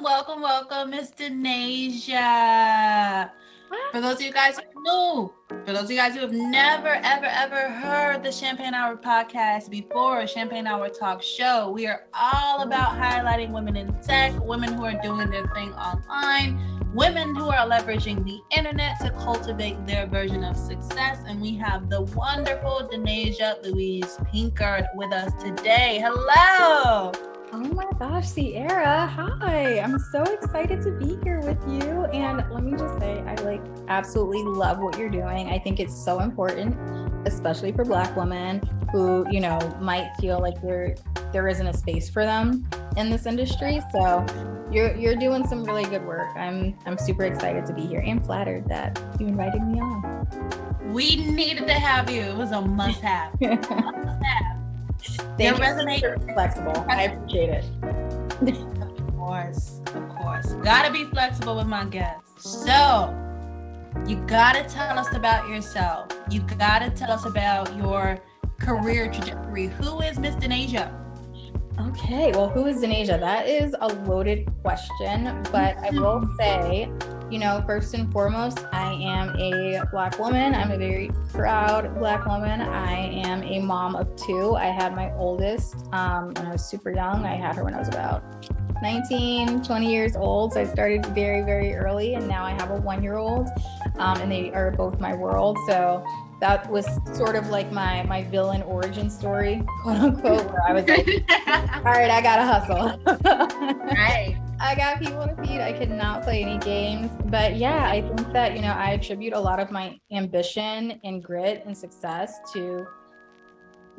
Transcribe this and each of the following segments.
welcome, Miss Denasia. For those of you guys who are new, for those of you guys who have never, ever heard the Champagne Hour podcast before, Champagne Hour talk show, we are all about highlighting women in tech, women who are doing their thing online, women who are leveraging the internet to cultivate their version of success. And we have the wonderful Denasia Louise Pinkard with us today. Hello. Oh my gosh, Sierra. Hi. I'm so excited to be here with you. And let me just say, I absolutely love what you're doing. I think it's so important, especially for Black women who, might feel like there isn't a space for them in this industry. So you're doing some really good work. I'm super excited to be here and flattered that you invited me on. We needed to have you. It was a must-have. Thank you. Resonate. Flexible. I appreciate it. Of course. Gotta be flexible with my guests. So, you gotta tell us about yourself. You gotta tell us about your career trajectory. Who is Miss Denasia? Okay, well, who is Denasia? That is a loaded question, but I will say, first and foremost, I am a Black woman. I'm a very proud Black woman. I am a mom of two. I had my oldest when I was super young. I had her when I was about 19, 20 years old. So I started very, very early, and now I have a 1-year-old, and they are both my world. So that was sort of like my villain origin story, quote unquote, where I was like, all right, I gotta hustle. Right. I got people to feed. I could not play any games. But yeah, I think that, I attribute a lot of my ambition and grit and success to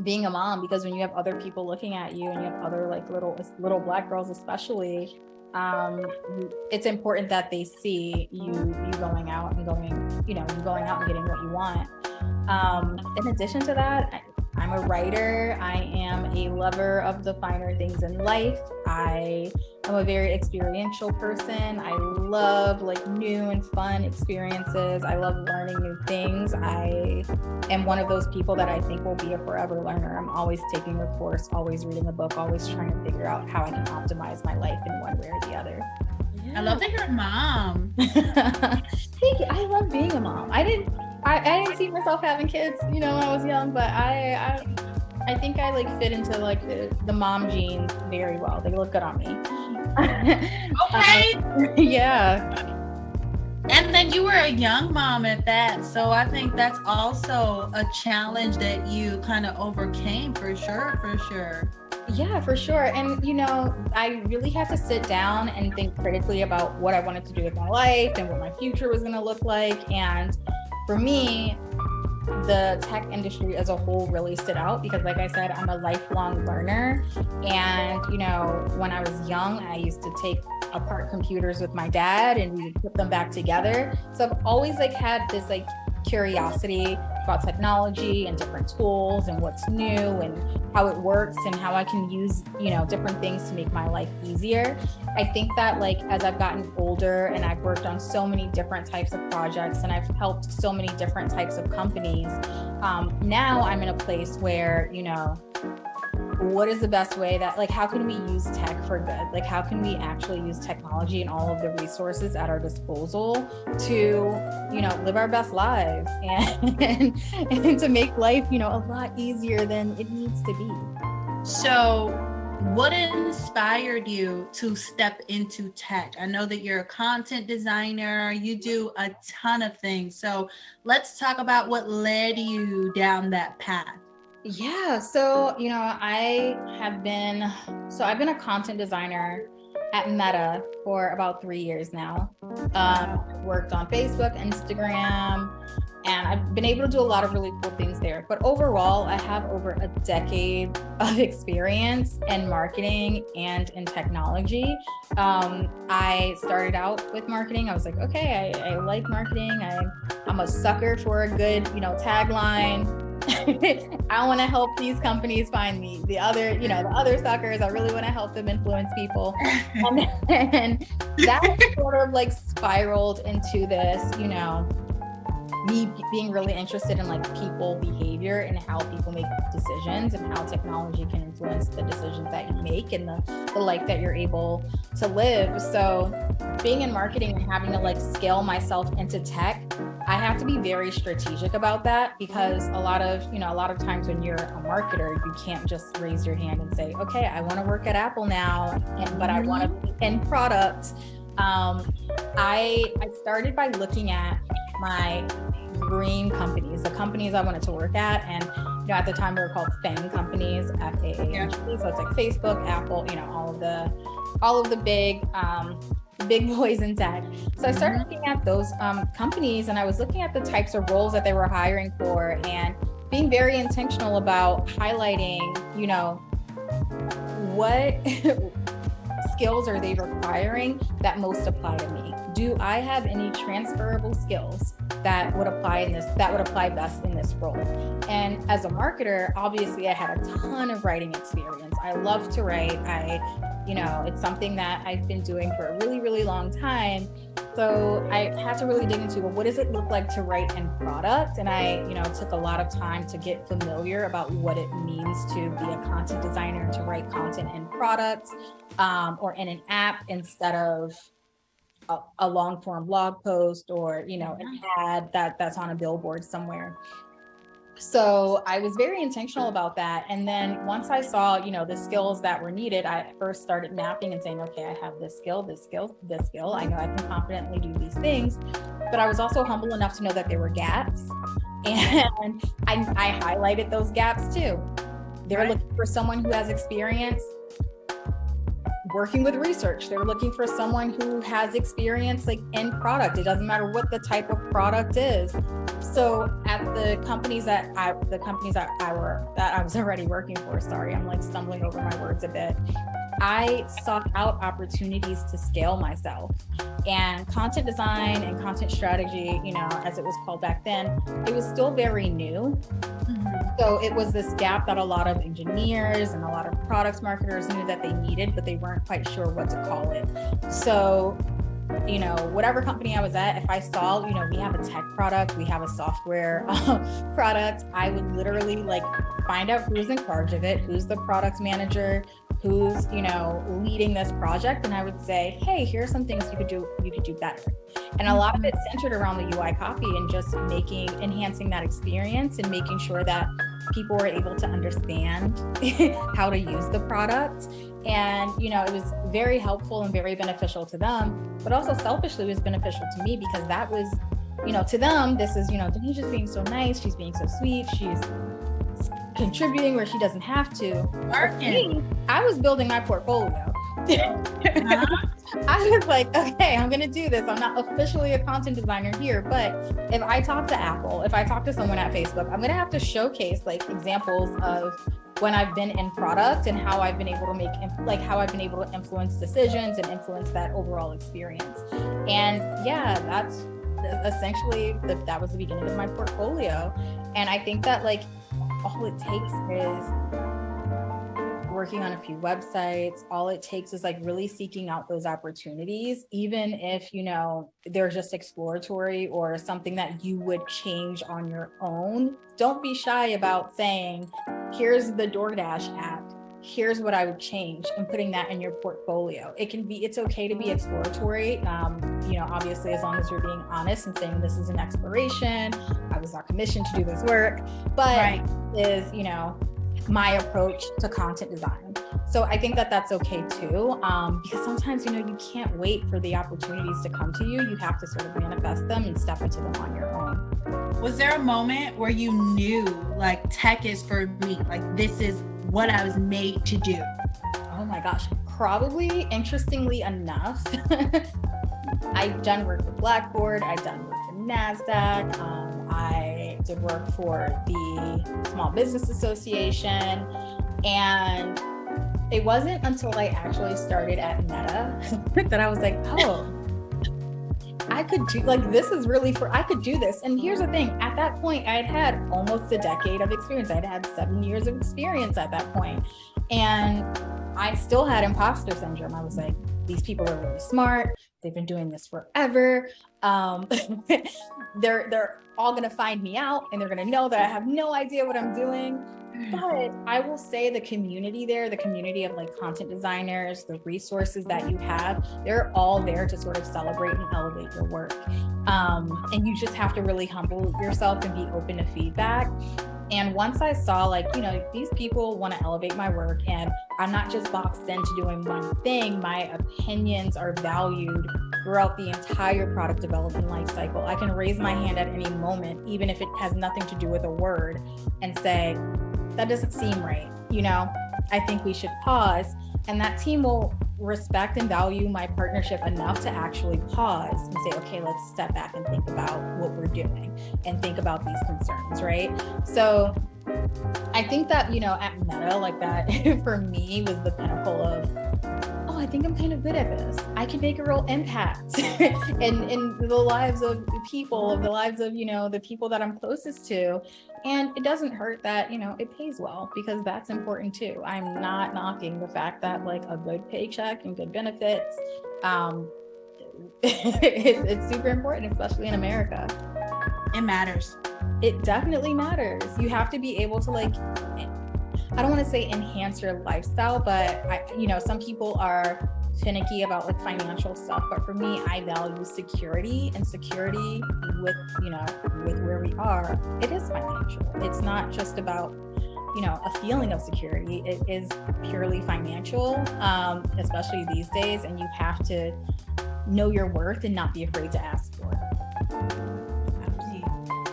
being a mom, because when you have other people looking at you and you have other little Black girls especially, it's important that they see you going out and going out and getting what you want. In addition to that, I'm a writer. I am a lover of the finer things in life. I am a very experiential person. I love new and fun experiences. I love learning new things. I am one of those people that I think will be a forever learner. I'm always taking a course, always reading a book, always trying to figure out how I can optimize my life in one way or the other. Yeah. I love that you're a mom. Thank you. I love being a mom. I didn't see myself having kids, when I was young, but I think I fit into the mom genes very well. They look good on me. Okay. Yeah. And then you were a young mom at that. So I think that's also a challenge that you kind of overcame for sure. Yeah, for sure. And, I really had to sit down and think critically about what I wanted to do with my life and what my future was going to look like. And for me, the tech industry as a whole really stood out because, like I said, I'm a lifelong learner. And, when I was young, I used to take apart computers with my dad and we would put them back together. So I've always had this curiosity about technology and different tools and what's new and how it works and how I can use, different things to make my life easier. I think that as I've gotten older and I've worked on so many different types of projects and I've helped so many different types of companies, now I'm in a place where, what is the best way that how can we use tech for good? How can we actually use technology and all of the resources at our disposal to, live our best lives and to make life, a lot easier than it needs to be. So what inspired you to step into tech? I know that you're a content designer, you do a ton of things. So let's talk about what led you down that path. Yeah. So, I've been a content designer at Meta for about 3 years now. Worked on Facebook, Instagram, and I've been able to do a lot of really cool things there. But overall, I have over a decade of experience in marketing and in technology. I started out with marketing. I was like, okay, I like marketing. I'm a sucker for a good, tagline. I want to help these companies find me. The other suckers, I really want to help them influence people. And then that sort of spiraled into this, me being really interested in like people behavior and how people make decisions and how technology can influence the decisions that you make and the life that you're able to live. So being in marketing and having to like scale myself into tech, I have to be very strategic about that, because a lot of times when you're a marketer, you can't just raise your hand and say, okay, I want to work at Apple now, but I want to be in product. I started by looking at my dream companies, the companies I wanted to work at. And, at the time they were called FAANG companies, FAANG. So it's like Facebook, Apple, all of the big boys in tech. So I started looking at those companies, and I was looking at the types of roles that they were hiring for and being very intentional about highlighting, what skills are they requiring that most apply to me? Do I have any transferable skills that would apply best in this role? And as a marketer, obviously I had a ton of writing experience. I love to write. It's something that I've been doing for a really, really long time. So I had to really dig into, well, what does it look like to write in product? And I, took a lot of time to get familiar about what it means to be a content designer and to write content in product, or in an app instead of a long form blog post or, an ad that's on a billboard somewhere. So I was very intentional about that. And then once I saw, the skills that were needed, I first started mapping and saying, okay, I have this skill, this skill, this skill. I know I can confidently do these things, but I was also humble enough to know that there were gaps. And I highlighted those gaps too. They're looking for someone who has experience working with research. They're looking for someone who has experience like in product. It doesn't matter what the type of product is. So at the companies that I was already working for, sorry, I'm like stumbling over my words a bit. I sought out opportunities to scale myself, and content design and content strategy, as it was called back then, it was still very new. So it was this gap that a lot of engineers and a lot of product marketers knew that they needed, but they weren't quite sure what to call it. So, whatever company I was at, if I saw, we have a tech product, we have a software product, I would literally like find out who's in charge of it, who's the product manager, who's, leading this project. And I would say, hey, here are some things you could do better. And a lot of it centered around the UI copy and just enhancing that experience and making sure that people were able to understand how to use the product. And, it was very helpful and very beneficial to them, but also selfishly it was beneficial to me, because that was, to them, this is, Denasia's being so nice. She's being so sweet. She's contributing where she doesn't have to. Me, I was building my portfolio. I was like, okay, I'm going to do this. I'm not officially a content designer here, but if I talk to Apple, if I talk to someone at Facebook, I'm going to have to showcase like examples of when I've been in product and how I've been able to influence decisions and influence that overall experience. And yeah, that's essentially, that was the beginning of my portfolio. And I think that like all it takes is working on a few websites. All it takes is like really seeking out those opportunities, even if, they're just exploratory or something that you would change on your own. Don't be shy about saying, here's the DoorDash app. Here's what I would change, and putting that in your portfolio. It's okay to be exploratory. Obviously, as long as you're being honest and saying this is an exploration, I was not commissioned to do this work, but is, my approach to content design. So I think that that's okay too, because sometimes, you can't wait for the opportunities to come to you. You have to sort of manifest them and step into them on your own. Was there a moment where you knew like tech is for me, like this is what I was made to do? Oh my gosh, probably, interestingly enough, I've done work with Blackboard, I've done work with NASDAQ, I did work for the Small Business Association, and it wasn't until I actually started at Meta that I was like, oh, I could do, like, this is really I could do this. And here's the thing, at that point, I had almost a decade of experience. I'd had 7 years of experience at that point. And I still had imposter syndrome. I was like, these people are really smart. They've been doing this forever. They're all going to find me out, and they're going to know that I have no idea what I'm doing. But I will say the community there, the community of like content designers, the resources that you have, they're all there to sort of celebrate and elevate your work. And you just have to really humble yourself and be open to feedback. And once I saw like, you know, these people want to elevate my work and I'm not just boxed into doing one thing, my opinions are valued throughout the entire product development life cycle. I can raise my hand at any moment, even if it has nothing to do with a word, and say, that doesn't seem right. You know, I think we should pause. And that team will respect and value my partnership enough to actually pause and say, okay, let's step back and think about what we're doing and think about these concerns, right? So I think that, you know, at Meta, like that for me was the pinnacle of, oh, I think I'm kind of good at this. I can make a real impact in the lives of people, of the lives of, you know, the people that I'm closest to. And it doesn't hurt that, you know, it pays well, because that's important too. I'm not knocking the fact that like a good paycheck and good benefits, it's super important, especially in America. It matters. It definitely matters. You have to be able to like, I don't want to say enhance your lifestyle, but you know, some people are finicky about like financial stuff, but for me, I value security, and security with, you know, with where we are, it is financial. It's not just about, you know, a feeling of security. It is purely financial, especially these days, and you have to know your worth and not be afraid to ask for it.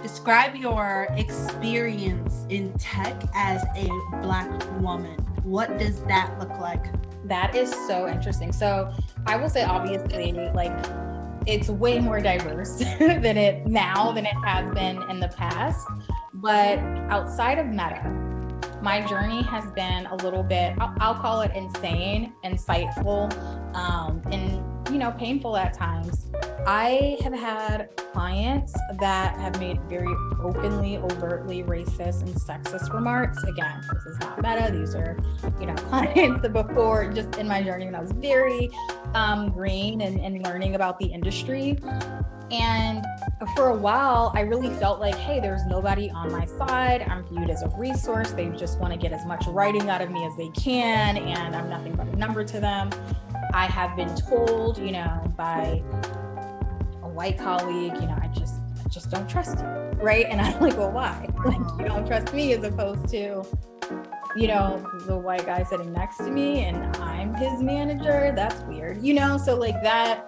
Describe your experience in tech as a Black woman. What does that look like? That is so interesting. So I will say, obviously, like it's way more diverse than it has been in the past. But outside of Meta, my journey has been a little bit, I'll call it insane, insightful, and, you know, painful at times. I have had clients that have made very openly, overtly racist and sexist remarks. Again, this is not Meta. These are, you know, clients before, just in my journey when I was very green and learning about the industry. And for a while, I really felt like, hey, there's nobody on my side. I'm viewed as a resource. They just want to get as much writing out of me as they can, and I'm nothing but a number to them. I have been told, you know, by a white colleague, you know, I just don't trust you, right? And I'm like, well, why? Like, you don't trust me, as opposed to, you know, the white guy sitting next to me and I'm his manager. That's weird, you know? So like that,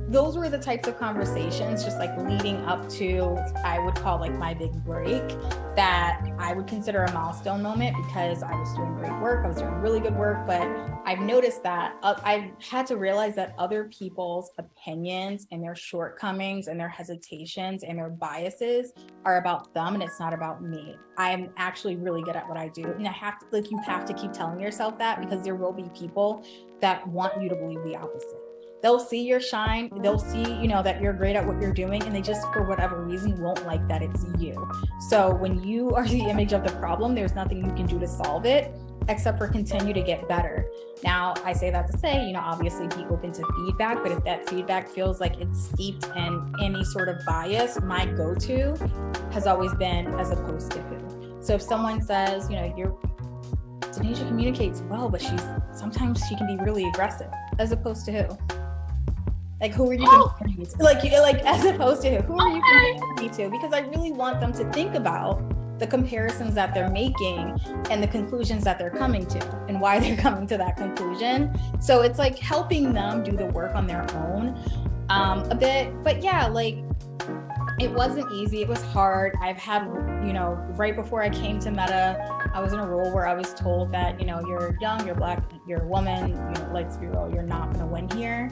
those were the types of conversations just like leading up to, I would call like my big break, that I would consider a milestone moment, because I was doing great work. I was doing really good work, but I've noticed that I've had to realize that other people's opinions and their shortcomings and their hesitations and their biases are about them, and it's not about me. I am actually really good at what I do. And I have to, like, you have to keep telling yourself that, because there will be people that want you to believe the opposite. They'll see your shine, they'll see, you know, that you're great at what you're doing, and they just, for whatever reason, won't like that it's you. So when you are the image of the problem, there's nothing you can do to solve it, except for continue to get better. Now, I say that to say, you know, obviously be open to feedback, but if that feedback feels like it's steeped in any sort of bias, my go-to has always been as opposed to who. So if someone says, you know, Denasia communicates well, but sometimes she can be really aggressive, as opposed to who? Like, who are you comparing me to? Like, as opposed to who are you comparing me to? Because I really want them to think about the comparisons that they're making and the conclusions that they're coming to and why they're coming to that conclusion. So it's like helping them do the work on their own a bit. But yeah, like, it wasn't easy. It was hard. I've had, you know, right before I came to Meta, I was in a role where I was told that, you know, you're young, you're Black, you're a woman, you know, let's be real, you're not going to win here.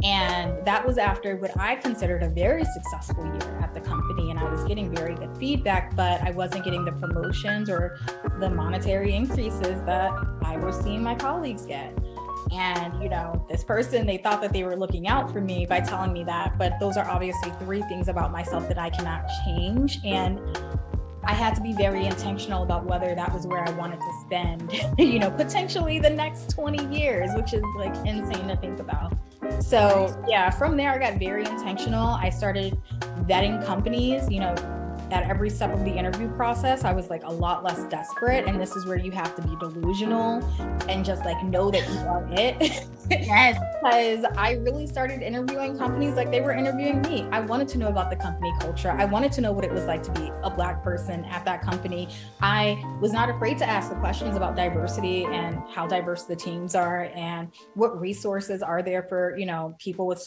And that was after what I considered a very successful year at the company. And I was getting very good feedback, but I wasn't getting the promotions or the monetary increases that I was seeing my colleagues get. And, you know, this person, they thought that they were looking out for me by telling me that, but those are obviously 3 things about myself that I cannot change. And I had to be very intentional about whether that was where I wanted to spend, you know, potentially the next 20 years, which is like insane to think about. So yeah, from there I got very intentional. I started vetting companies, you know, at every step of the interview process. I was like a lot less desperate. And this is where you have to be delusional and just like know that you are it. Yes. Because I really started interviewing companies like they were interviewing me. I wanted to know about the company culture. I wanted to know what it was like to be a Black person at that company. I was not afraid to ask the questions about diversity and how diverse the teams are and what resources are there for, you know, people with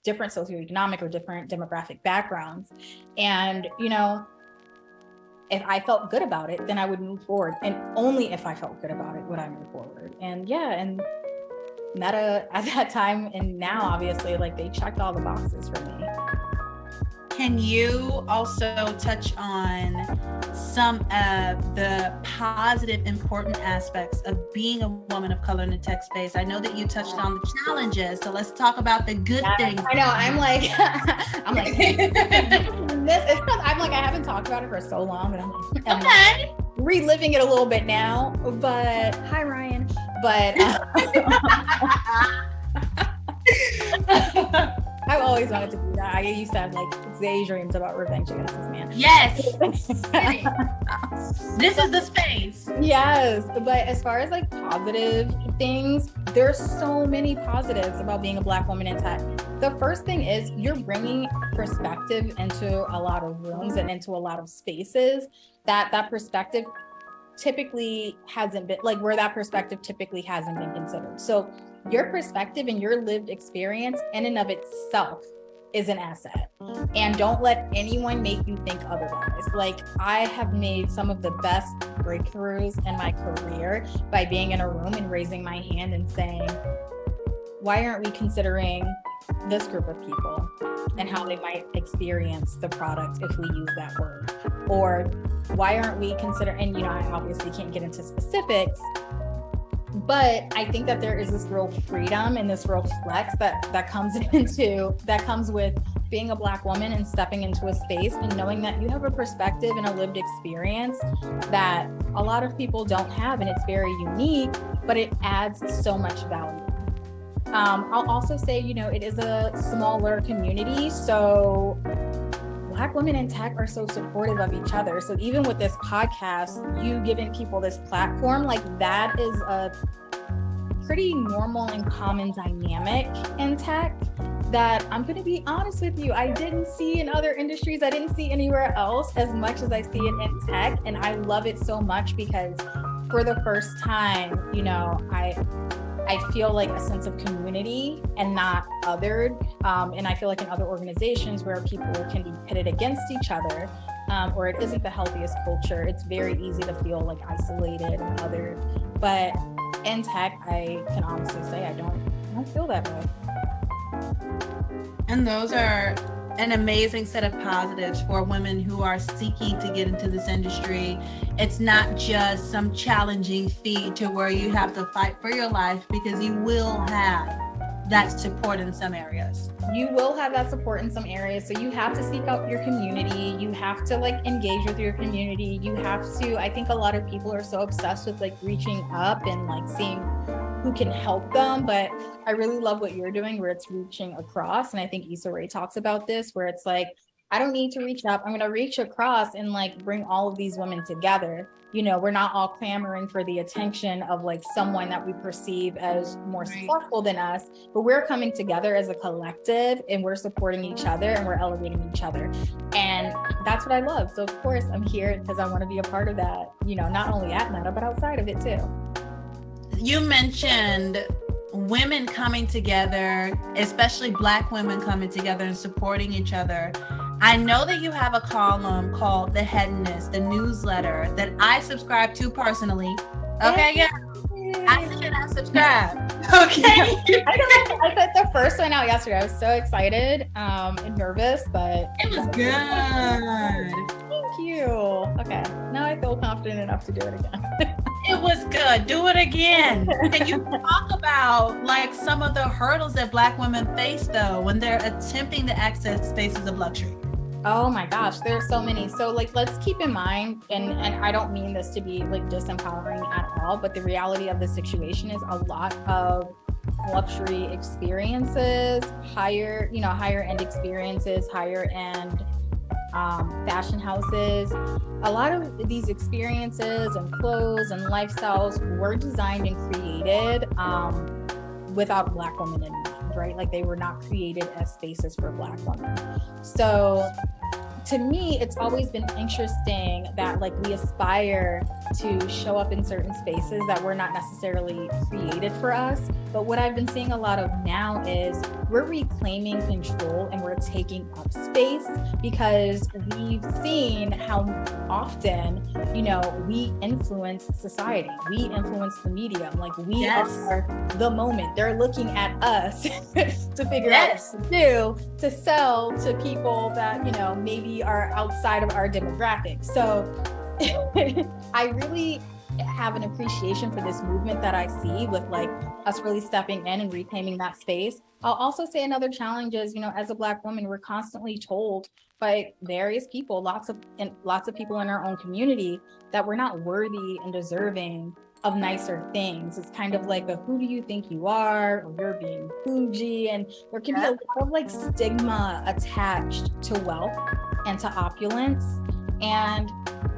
different socioeconomic or different demographic backgrounds. And, you know, if I felt good about it, then I would move forward. And only if I felt good about it would I move forward. And yeah, and Meta at that time and now obviously like they checked all the boxes for me. Can you also touch on some of the positive, important aspects of being a woman of color in the tech space? I know that you touched on the challenges, so let's talk about the good things. I know. I'm like, I haven't talked about it for so long, and I'm Okay. reliving it a little bit now. But hi, Ryan. But I've always wanted to do that. I used to have like daydreams about revenge against this man. Yes. This is the space. Yes. But as far as like positive things, there's so many positives about being a Black woman in tech. The first thing is you're bringing perspective into a lot of rooms and into a lot of spaces that perspective typically hasn't been considered. So your perspective and your lived experience in and of itself is an asset. And don't let anyone make you think otherwise. Like I have made some of the best breakthroughs in my career by being in a room and raising my hand and saying, why aren't we considering this group of people and how they might experience the product if we use that word? Or why aren't we considering, and you know, I obviously can't get into specifics, but I think that there is this real freedom and this real flex that comes with being a Black woman and stepping into a space and knowing that you have a perspective and a lived experience that a lot of people don't have, and it's very unique, but it adds so much value. I'll also say, you know, it is a smaller community, so Black women in tech are so supportive of each other. So even with this podcast, you giving people this platform, like that is a pretty normal and common dynamic in tech that I'm going to be honest with you, I didn't see in other industries. I didn't see anywhere else as much as I see it in tech. And I love it so much because for the first time, you know, I feel like a sense of community and not othered. And I feel like in other organizations where people can be pitted against each other, or it isn't the healthiest culture, it's very easy to feel like isolated and othered. But in tech, I can honestly say I don't feel that way. And those are an amazing set of positives for women who are seeking to get into this industry. It's not just some challenging feat to where you have to fight for your life, because you will have that support in some areas. You will have that support in some areas. So you have to seek out your community. You have to like engage with your community. You have to, I think a lot of people are so obsessed with like reaching up and like seeing who can help them. But I really love what you're doing where it's reaching across. And I think Issa Rae talks about this, where it's like, I don't need to reach up. I'm going to reach across and like bring all of these women together. You know, we're not all clamoring for the attention of like someone that we perceive as more successful than us, but we're coming together as a collective and we're supporting each other and we're elevating each other. And that's what I love. So of course I'm here because I want to be a part of that, you know, not only at Meta, but outside of it too. You mentioned women coming together, especially Black women coming together and supporting each other. I know that you have a column called The Headness, the newsletter that I subscribe to personally. Okay, yeah. I said I subscribe. Okay. I put the first one out yesterday. I was so excited and nervous, but it was good. Thank you. Okay, now I feel confident enough to do it again. It was good. Do it again. Can you talk about like some of the hurdles that Black women face though when they're attempting to access spaces of luxury? Oh my gosh, there are so many. So like, let's keep in mind, and I don't mean this to be like disempowering at all, but the reality of the situation is a lot of luxury experiences, higher end experiences, higher end fashion houses. A lot of these experiences and clothes and lifestyles were designed and created without Black women in mind, right? Like they were not created as spaces for Black women. So to me, it's always been interesting that like we aspire to show up in certain spaces that were not necessarily created for us. But what I've been seeing a lot of now is we're reclaiming control and we're taking up space, because we've seen how often, we influence society. We influence the medium. Like we are the moment. They're looking at us to figure out what to do to sell to people that, maybe are outside of our demographic. So I really have an appreciation for this movement that I see with like us really stepping in and reclaiming that space. I'll also say another challenge is, as a Black woman, we're constantly told by various people, lots of people in our own community, that we're not worthy and deserving of nicer things. It's kind of like who do you think you are, or you're being bougie, and there can be a lot of like stigma attached to wealth and to opulence. And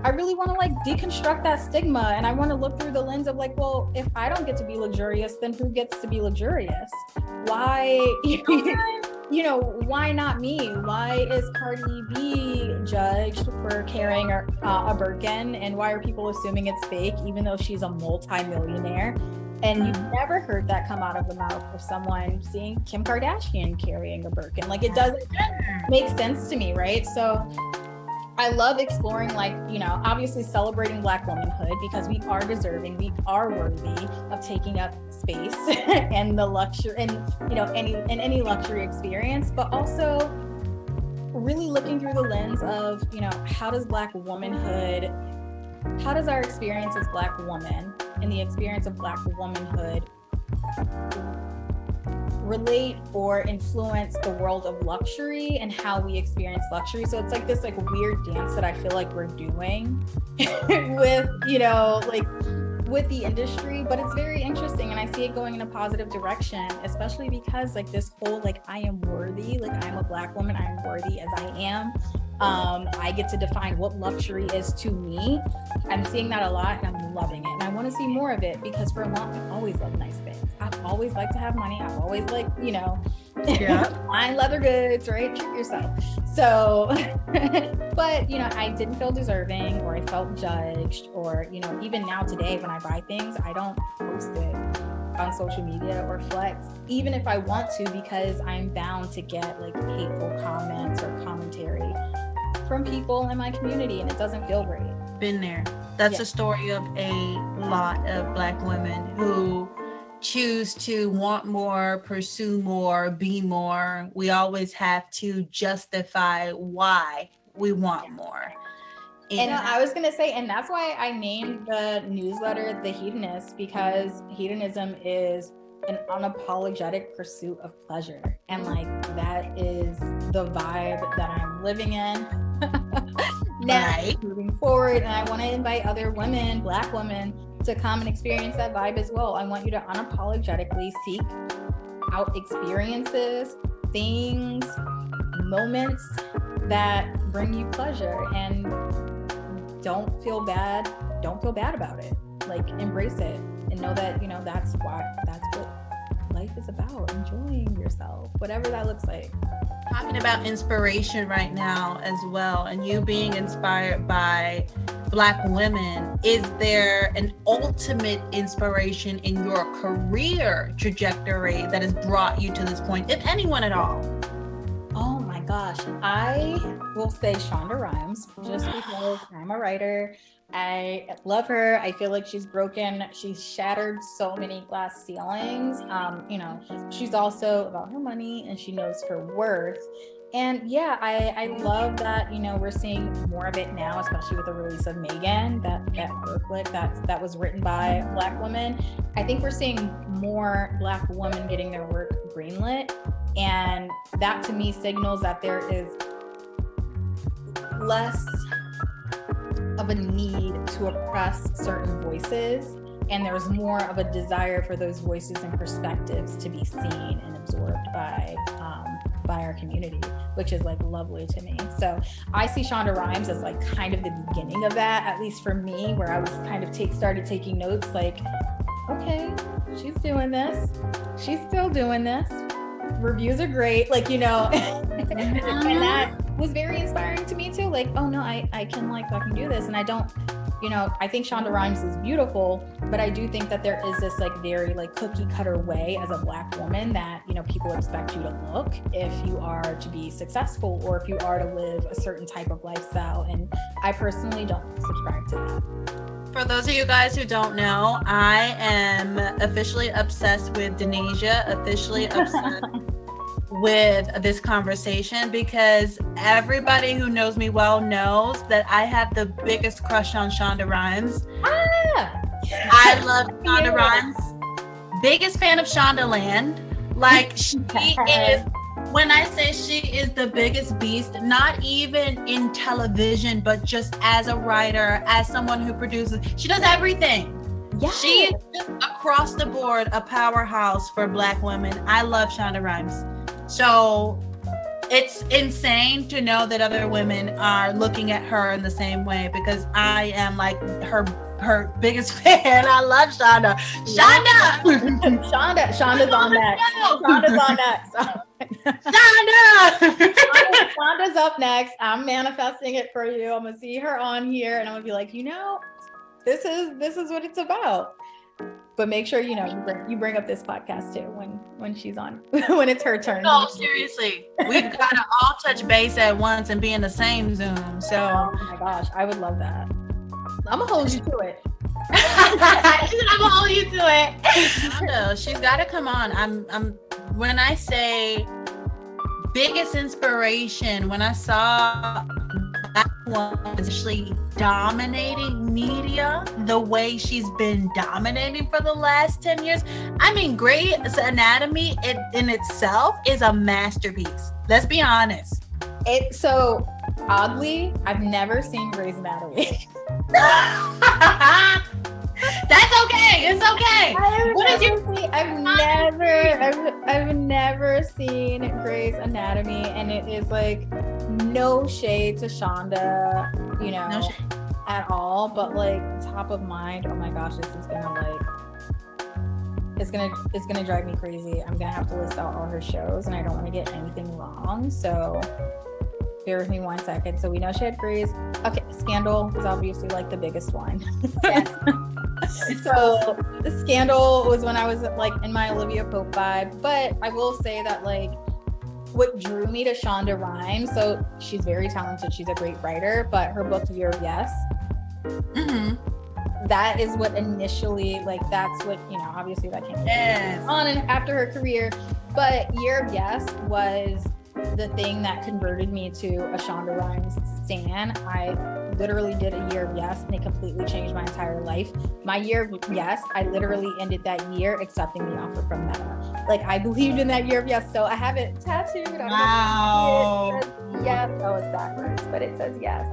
I really want to like deconstruct that stigma, and I want to look through the lens of like, well, if I don't get to be luxurious, then who gets to be luxurious? Why, why not me? Why is Cardi B judged for carrying a Birkin, and why are people assuming it's fake, even though she's a multi-millionaire? And you've never heard that come out of the mouth of someone seeing Kim Kardashian carrying a Birkin. Like, it doesn't make sense to me, right? So I love exploring, like, obviously celebrating Black womanhood, because we are deserving, we are worthy of taking up space and the luxury, and any luxury experience, but also really looking through the lens of, how does our experience as Black woman and the experience of Black womanhood relate or influence the world of luxury and how we experience luxury. So it's like this like weird dance that I feel like we're doing with, with the industry, but it's very interesting, and I see it going in a positive direction, especially because like this whole like I am worthy, like I'm a Black woman, I'm worthy as I am. I get to define what luxury is to me. I'm seeing that a lot, and I'm loving it, and I want to see more of it, because for a long time I've always loved nice things. I've always liked to have money. I've always liked, buying leather goods, right? Treat yourself. So, but I didn't feel deserving, or I felt judged, or even now today when I buy things, I don't post it on social media or flex, even if I want to, because I'm bound to get like hateful comments or commentary from people in my community, and it doesn't feel great. Been there. That's a story of a lot of Black women who choose to want more, pursue more, be more. We always have to justify why we want more. And I was going to say, and that's why I named the newsletter The Hedonist, because hedonism is an unapologetic pursuit of pleasure. And like, that is the vibe that I'm living in now, moving forward. And I want to invite other women, Black women, to come and experience that vibe as well. I want you to unapologetically seek out experiences, things, moments that bring you pleasure, and don't feel bad about it. Like, embrace it and know that, that's what life is about, enjoying yourself, whatever that looks like. Talking about inspiration right now as well, and you being inspired by Black women, is there an ultimate inspiration in your career trajectory that has brought you to this point, if anyone at all? Oh my gosh, I will say Shonda Rhimes, just because I'm a writer. I love her. I feel like she's shattered so many glass ceilings. She's also about her money, and she knows her worth. And yeah, I love that, we're seeing more of it now, especially with the release of Megan, that workbook that was written by a Black woman. I think we're seeing more Black women getting their work greenlit. And that to me signals that there is less of a need to oppress certain voices, and there's more of a desire for those voices and perspectives to be seen and absorbed by our community, which is like lovely to me. So I see Shonda Rhimes as like kind of the beginning of that, at least for me, where I was kind of started taking notes like, okay, she's doing this, she's still doing this, reviews are great, like, you know. And that was very inspiring to me too, like, oh no, I can like fucking do this. And I don't, you know, I think Shonda Rhimes is beautiful, but I do think that there is this like very like cookie cutter way as a Black woman that, you know, people expect you to look if you are to be successful or if you are to live a certain type of lifestyle. And I personally don't subscribe to that. For those of you guys who don't know, I am officially obsessed with Denasia, officially obsessed with this conversation, because everybody who knows me well knows that I have the biggest crush on Shonda Rhimes. I love Shonda Rhimes. Biggest fan of Shonda Land. Like, she is, when I say she is the biggest beast, not even in television, but just as a writer, as someone who produces, she does everything. Yes. She is just across the board a powerhouse for Black women. I love Shonda Rhimes. So it's insane to know that other women are looking at her in the same way, because I am like her biggest fan. I love Shonda. Shonda's on next. Shonda's on next. Shonda's up next. I'm manifesting it for you. I'm gonna see her on here and I'm gonna be like, you know, this is what it's about. But make sure, you know, you bring up this podcast too when she's on, when it's her turn. No, seriously. We've got to all touch base at once and be in the same Zoom. So, oh my gosh, I would love that. I'm gonna hold you to it. I'm gonna hold you to it. I know, she's got to come on. I'm when I say biggest inspiration, when I saw that one actually dominating media the way she's been dominating for the last 10 years. I mean, Grey's Anatomy in itself is a masterpiece. Let's be honest. So oddly, I've never seen Grey's Anatomy. That's okay. It's okay. I've never seen Grey's Anatomy, and it is like no shade to Shonda, you know, no shade at all, but like top of mind. Oh my gosh, this is gonna like, it's gonna drive me crazy. I'm gonna have to list out all her shows, and I don't want to get anything wrong. So bear with me 1 second. So we know she had Grey's. Okay, Scandal is obviously like the biggest one. Yes. So the Scandal was when I was like in my Olivia Pope vibe. But I will say that like what drew me to Shonda Rhimes, so she's very talented, she's a great writer, but her book Year of Yes, that is what initially, like, that's what, you know, obviously that came on and after her career, but Year of Yes was the thing that converted me to a Shonda Rhimes stan. I literally did a Year of Yes and it completely changed my entire life. My Year of Yes, I literally ended that year accepting the offer from Meta. Like, I believed in that Year of Yes, so I have it tattooed. Wow. It says yes. Oh, it's backwards, but it says yes.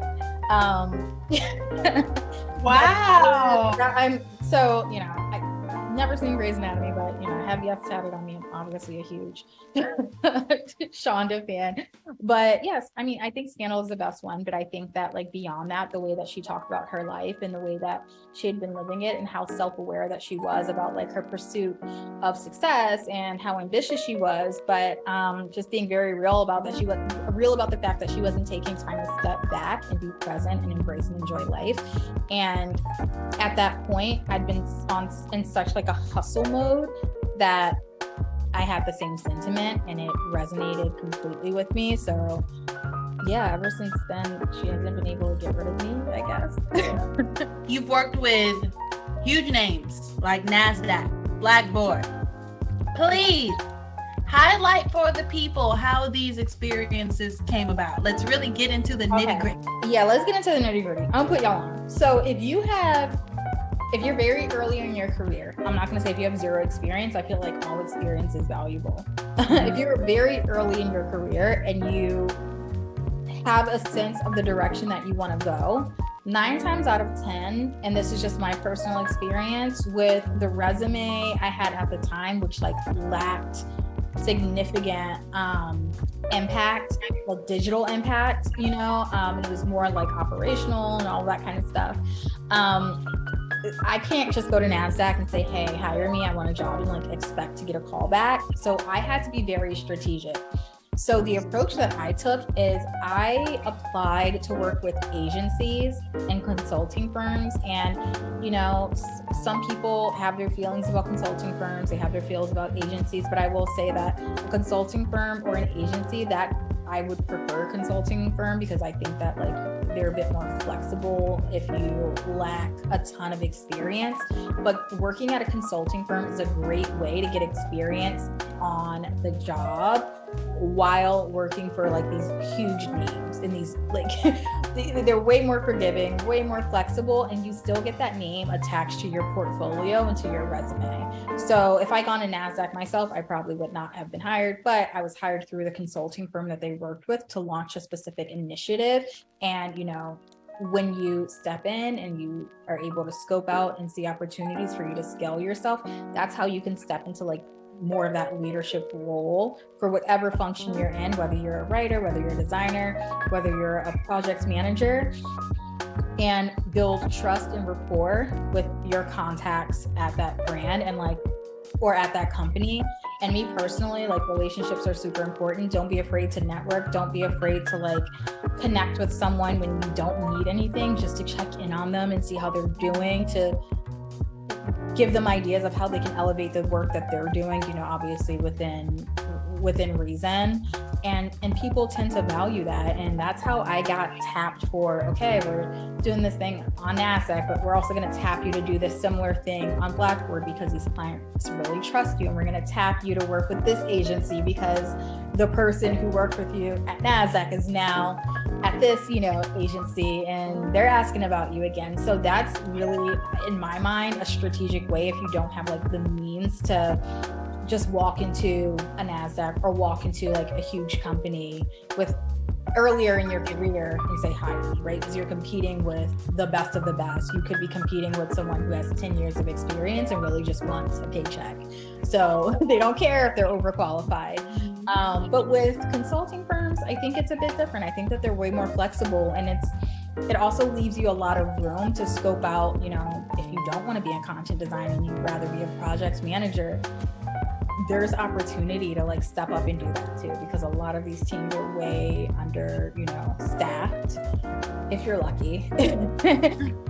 Wow. I'm so, you know, I've never seen Grey's Anatomy, but, you know, I have yes tatted on me. I'm obviously a huge Shonda fan. But yes, I mean, I think Scandal is the best one, but I think that, like, beyond that, the way that she talked about her life and the way that she had been living it and how self-aware that she was about, like, her pursuit of success and how ambitious she was, but just being very real about that. She was real about the fact that she wasn't taking time to step back and be present and embrace and enjoy life. And at that point, I'd been in such like a hustle mode that I had the same sentiment and it resonated completely with me. So yeah, ever since then, she hasn't been able to get rid of me, I guess. You've worked with huge names like NASDAQ, Blackboard. Please highlight for the people how these experiences came about. Let's really get into the nitty gritty. Yeah, let's get into the nitty gritty. I'll put y'all on. So if you're very early in your career, I'm not going to say if you have zero experience. I feel like all experience is valuable. If you're very early in your career and you have a sense of the direction that you want to go, 9 times out of 10, and this is just my personal experience with the resume I had at the time, which like lacked significant impact, like digital impact, you know, it was more like operational and all that kind of stuff. I can't just go to NASDAQ and say, hey, hire me, I want a job, and like expect to get a call back. So I had to be very strategic. So the approach that I took is I applied to work with agencies and consulting firms. And, you know, some people have their feelings about consulting firms, they have their feelings about agencies, but I will say that a consulting firm or an agency, that I would prefer a consulting firm, because I think that like they're a bit more flexible if you lack a ton of experience. But working at a consulting firm is a great way to get experience on the job while working for like these huge names, and these like they're way more forgiving, way more flexible, and you still get that name attached to your portfolio and to your resume. So if I gone to NASDAQ myself, I probably would not have been hired, but I was hired through the consulting firm that they worked with to launch a specific initiative. And you know, when you step in and you are able to scope out and see opportunities for you to scale yourself, that's how you can step into like more of that leadership role for whatever function you're in, whether you're a writer, whether you're a designer, whether you're a project manager, and build trust and rapport with your contacts at that brand and like, or at that company. And me personally, like relationships are super important. Don't be afraid to network. Don't be afraid to like connect with someone when you don't need anything, just to check in on them and see how they're doing, to give them ideas of how they can elevate the work that they're doing, you know, obviously within reason. And people tend to value that. And that's how I got tapped for, okay, we're doing this thing on NASDAQ, but we're also going to tap you to do this similar thing on Blackboard because these clients really trust you. And we're going to tap you to work with this agency because the person who worked with you at NASDAQ is now at this, you know, agency, and they're asking about you again. So that's really, in my mind, a strategic way if you don't have like the means to just walk into a NASDAQ or walk into like a huge company with earlier in your career and say hi, right? Because you're competing with the best of the best. You could be competing with someone who has 10 years of experience and really just wants a paycheck. So they don't care if they're overqualified. But with consulting firms, I think it's a bit different. I think that they're way more flexible, and it also leaves you a lot of room to scope out, you know, if you don't want to be a content designer and you'd rather be a project manager, there's opportunity to like step up and do that too, because a lot of these teams are way under, you know, staffed if you're lucky.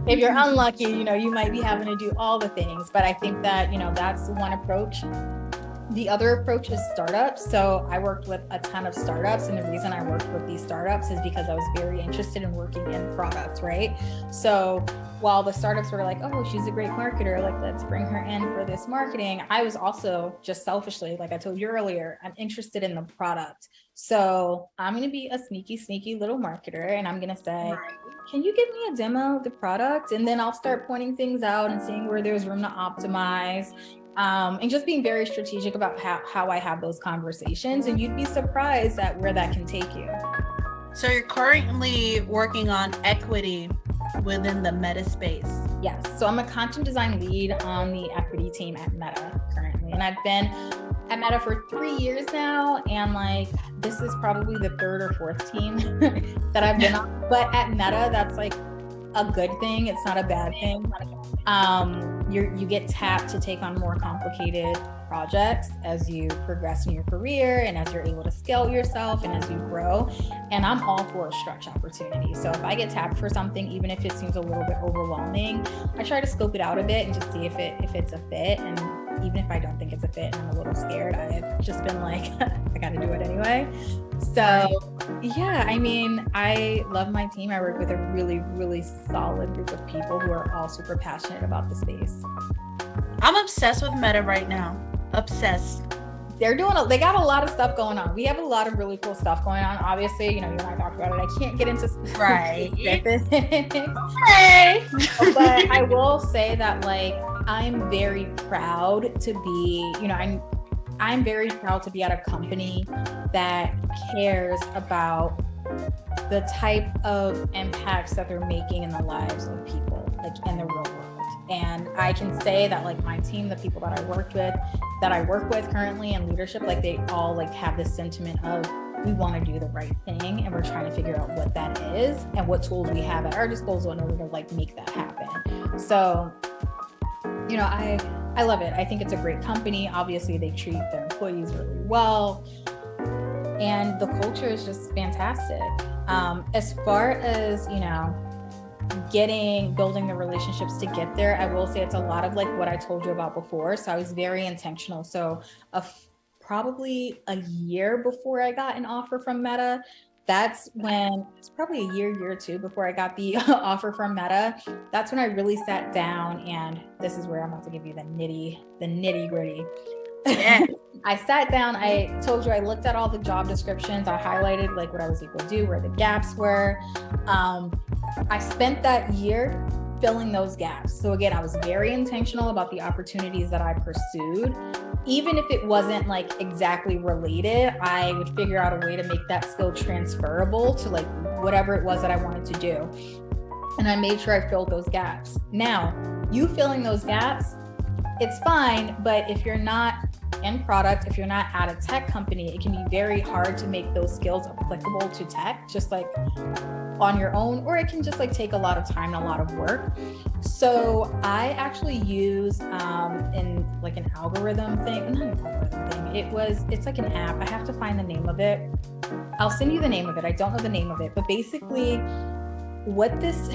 If you're unlucky, you know, you might be having to do all the things. But I think that, you know, that's one approach. The other approach is startups. So I worked with a ton of startups, and the reason I worked with these startups is because I was very interested in working in products, right? So while the startups were like, oh, she's a great marketer, like let's bring her in for this marketing, I was also just selfishly, like I told you earlier, I'm interested in the product. So I'm going to be a sneaky little marketer, and I'm going to say, can you give me a demo of the product? And then I'll start pointing things out and seeing where there's room to optimize. And just being very strategic about how I have those conversations, and you'd be surprised at where that can take you. So you're currently working on equity within the Meta space. Yes. So I'm a content design lead on the equity team at Meta currently. And I've been at Meta for 3 years now. And like, this is probably the 3rd or 4th team that I've been on. But at Meta, that's like a good thing. It's not a bad thing. You get tapped to take on more complicated projects as you progress in your career and as you're able to scale yourself and as you grow. And I'm all for a stretch opportunity. So if I get tapped for something, even if it seems a little bit overwhelming, I try to scope it out a bit and just see if it's a fit. And even if I don't think it's a fit and I'm a little scared, I've just been like, I got to do it anyway. So yeah, I mean, I love my team. I work with a really, really solid group of people who are all super passionate about the space. I'm obsessed with Meta right now. Obsessed. They got a lot of stuff going on. We have a lot of really cool stuff going on. Obviously, you know, you and I talked about it. I can't get into specifics. Hey. But I will say that like, I'm very proud to be, you know, I'm very proud to be at a company that cares about the type of impacts that they're making in the lives of people, like in the real world. And I can say that like my team, the people that I work with currently in leadership, like they all like have this sentiment of, we want to do the right thing, and we're trying to figure out what that is and what tools we have at our disposal in order to like make that happen. So, you know, I love it. I think it's a great company. Obviously, they treat their employees really well, and the culture is just fantastic. As far as, you know, building the relationships to get there, I will say it's a lot of like what I told you about before. So I was very intentional. So probably a year before I got an offer from Meta, it's probably a year or two before I got the offer from Meta. That's when I really sat down, and this is where I'm about to give you the nitty gritty. Yeah. I sat down, I told you, I looked at all the job descriptions, I highlighted like what I was able to do, where the gaps were. I spent that year filling those gaps. So again, I was very intentional about the opportunities that I pursued. Even if it wasn't like exactly related, I would figure out a way to make that skill transferable to like whatever it was that I wanted to do. And I made sure I filled those gaps. Now, you filling those gaps, it's fine, but if you're not in product, if you're not at a tech company, it can be very hard to make those skills applicable to tech, just like on your own, or it can just like take a lot of time and a lot of work. So I actually use in like an algorithm thing, not an algorithm thing, it's like an app. I have to find the name of it. I'll send you the name of it. I don't know the name of it, but basically what this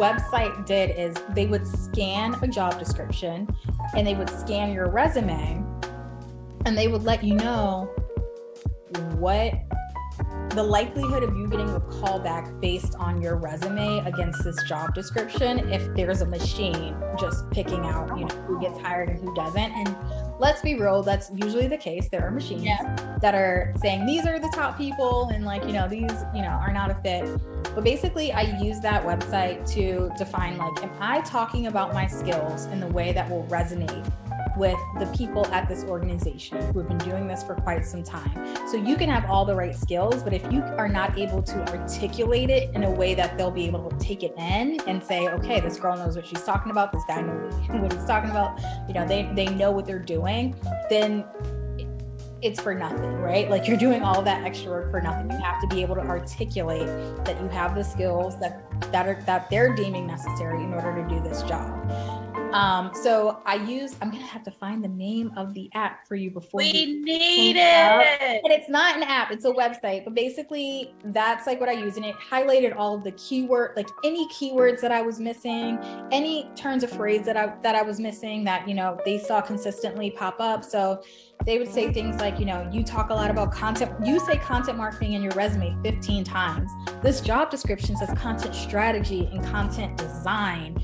website did is they would scan a job description and they would scan your resume, and they would let you know what the likelihood of you getting a call back based on your resume against this job description, if there's a machine just picking out, you know, who gets hired and who doesn't. And let's be real, that's usually the case. There are machines that are saying these are the top people, and like, you know, these, you know, are not a fit. But basically I use that website to define, like, am I talking about my skills in the way that will resonate with the people at this organization who have been doing this for quite some time? So you can have all the right skills, but if you are not able to articulate it in a way that they'll be able to take it in and say, okay, this girl knows what she's talking about, this guy knows what he's talking about, you know, they know what they're doing, then it's for nothing, right? Like, you're doing all that extra work for nothing. You have to be able to articulate that you have the skills that they're deeming necessary in order to do this job. So I'm gonna have to find the name of the app for you before we need it. And it's not an app, it's a website, but basically that's like what I use. And it highlighted all of the keyword, like any keywords that I was missing, any turns of phrase that I was missing that, you know, they saw consistently pop up. So they would say things like, you know, you talk a lot about content, you say content marketing in your resume 15 times. This job description says content strategy and content design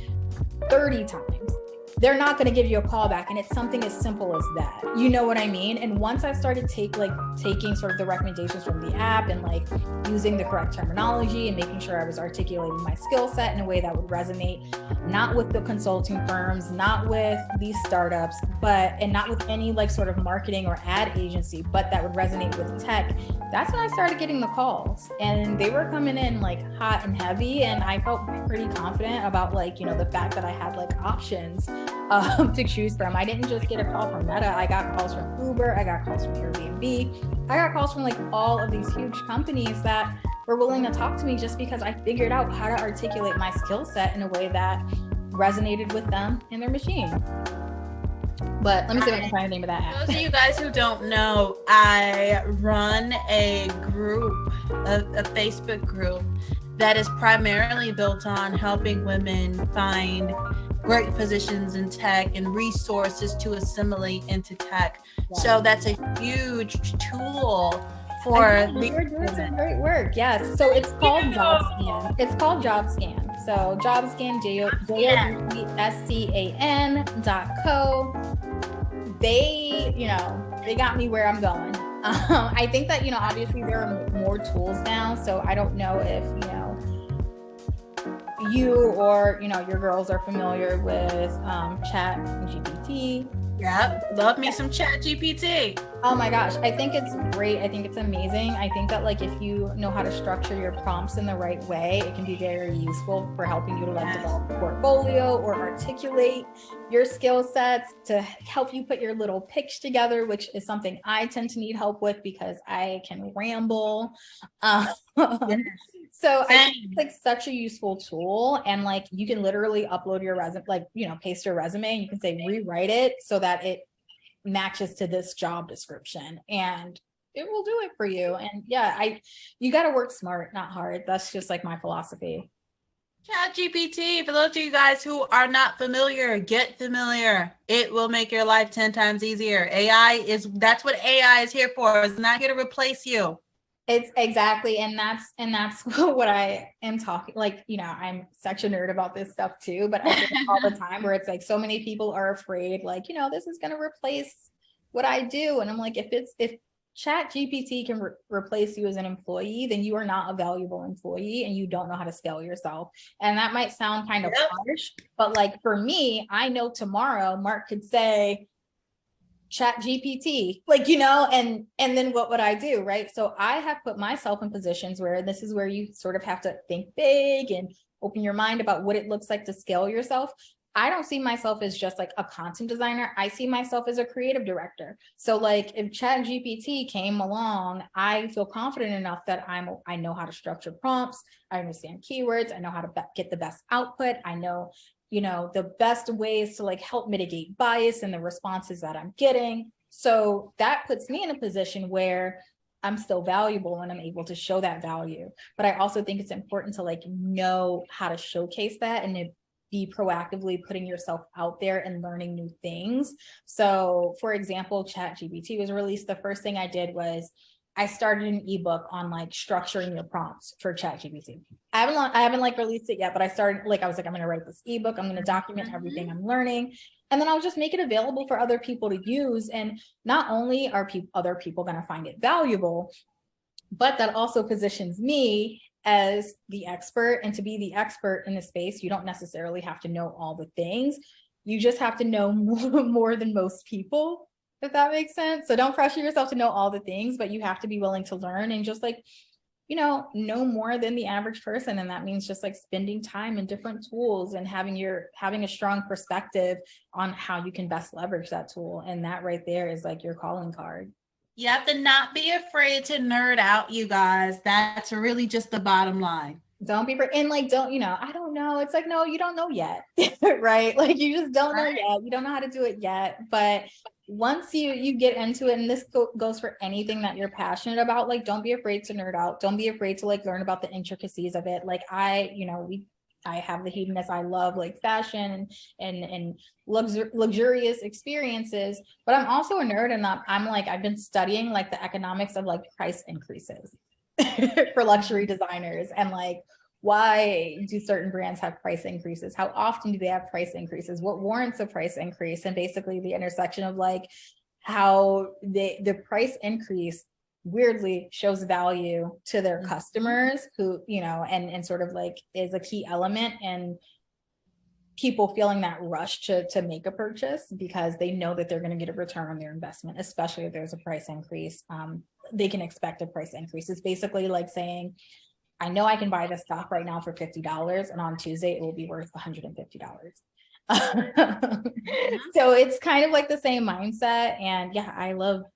30 times. They're not going to give you a call back, and it's something as simple as that. You know what I mean? And once I started taking sort of the recommendations from the app and like using the correct terminology and making sure I was articulating my skill set in a way that would resonate, not with the consulting firms, not with these startups, and not with any like sort of marketing or ad agency, but that would resonate with tech, that's when I started getting the calls, and they were coming in like hot and heavy. And I felt pretty confident about, like, you know, the fact that I had like options to choose from. I didn't just get a call from Meta. I got calls from Uber. I got calls from Airbnb. I got calls from like all of these huge companies that were willing to talk to me just because I figured out how to articulate my skill set in a way that resonated with them and their machine. But let me see if I can find the name of that app. Those of you guys who don't know, I run a group, a Facebook group that is primarily built on helping women find great positions in tech and resources to assimilate into tech. Yeah. So that's a huge tool for you're doing some great work. Yes. So it's called JobScan. It's called JobScan. So JobScan, JobScan.co. They got me where I'm going. I think that, you know, obviously there are more tools now. So I don't know if, you know, you or, you know, your girls are familiar with ChatGPT. Yep. Love me some Chat GPT. Oh my gosh, I think it's great. I think it's amazing. I think that like if you know how to structure your prompts in the right way, it can be very useful for helping you to like develop a portfolio or articulate your skill sets, to help you put your little pitch together, which is something I tend to need help with because I can ramble. So I think it's like such a useful tool, and like you can literally upload your resume, like, you know, paste your resume, and you can say rewrite it so that it matches to this job description, and it will do it for you. And yeah, you got to work smart, not hard. That's just like my philosophy. Chat GPT, for those of you guys who are not familiar, get familiar. It will make your life 10 times easier. That's what AI is here for. It's not here to replace you. It's exactly, and that's what I am talking, like, you know, I'm such a nerd about this stuff too, but I say it all the time, where it's like so many people are afraid, like, you know, this is going to replace what I do. And I'm like, if Chat GPT can replace you as an employee, then you are not a valuable employee and you don't know how to scale yourself. And that might sound kind of harsh, but like for me, I know tomorrow Mark could say, Chat GPT, like, you know, and then what would I do, right? So I have put myself in positions where this is where you sort of have to think big and open your mind about what it looks like to scale yourself. I don't see myself as just like a content designer. I see myself as a creative director. So like if Chat GPT came along, I feel confident enough that I know how to structure prompts. I understand keywords. I know how to get the best output. I know, you know, the best ways to like help mitigate bias in the responses that I'm getting. So that puts me in a position where I'm still valuable and I'm able to show that value. But I also think it's important to like know how to showcase that and to be proactively putting yourself out there and learning new things. So for example, ChatGPT was released. The first thing I did was I started an ebook on like structuring your prompts for ChatGPT. I haven't like released it yet, but I started, like, I was like, I'm going to write this ebook. I'm going to document everything I'm learning. And then I'll just make it available for other people to use. And not only are other people going to find it valuable, but that also positions me as the expert. And to be the expert in the space, you don't necessarily have to know all the things. You just have to know more than most people, if that makes sense. So don't pressure yourself to know all the things, but you have to be willing to learn and just like, you know more than the average person. And that means just like spending time in different tools and having a strong perspective on how you can best leverage that tool. And that right there is like your calling card. You have to not be afraid to nerd out, you guys. That's really just the bottom line. Don't be afraid. And like, don't, you know, I don't know. It's like, no, you don't know yet, right? Like you just don't know yet. You don't know how to do it yet. But once you get into it, and this goes for anything that you're passionate about, like, don't be afraid to nerd out. Don't be afraid to like learn about the intricacies of it. Like I have the hedonist. I love like fashion and luxurious experiences, but I'm also a nerd, and I'm like, I've been studying like the economics of like price increases for luxury designers, and like, why do certain brands have price increases? How often do they have price increases? What warrants a price increase? And basically the intersection of like how the price increase weirdly shows value to their customers, who, you know, and sort of like is a key element in people feeling that rush to make a purchase because they know that they're going to get a return on their investment, especially if there's a price increase. They can expect a price increase. It's basically like saying, I know I can buy this stock right now for $50, and on Tuesday it will be worth $150. So it's kind of like the same mindset. And yeah, I love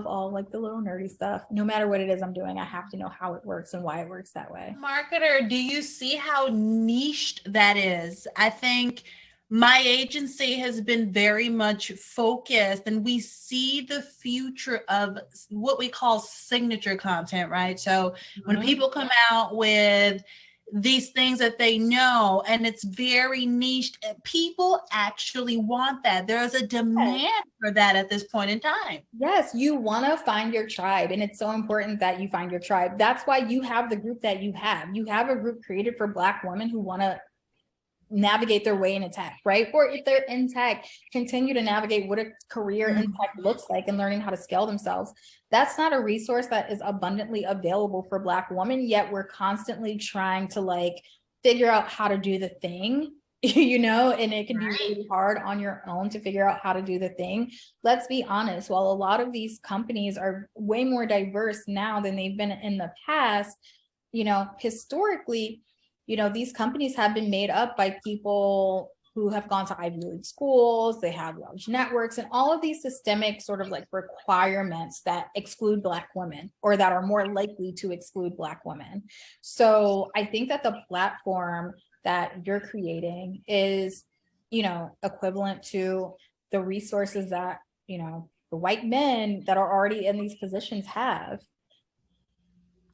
all like the little nerdy stuff. No matter what it is I'm doing, I have to know how it works and why it works that way. Marketer, do you see how niched that is? I think my agency has been very much focused, and we see the future of what we call signature content, right? So when people come out with these things that they know, and it's very niched, people actually want that. There's a demand for that at this point in time. Yes, you want to find your tribe, and it's so important that you find your tribe. That's why you have the group that you have. You have a group created for Black women who want to navigate their way into tech, right? Or if they're in tech, continue to navigate what a career in tech looks like and learning how to scale themselves. That's not a resource that is abundantly available for Black women, yet we're constantly trying to like figure out how to do the thing you know, and it can be really hard on your own to figure out how to do the thing. Let's be honest, while a lot of these companies are way more diverse now than they've been in the past, you know, historically, you know, these companies have been made up by people who have gone to Ivy League schools, they have large networks, and all of these systemic sort of like requirements that exclude Black women, or that are more likely to exclude Black women. So I think that the platform that you're creating is, you know, equivalent to the resources that, you know, the white men that are already in these positions have.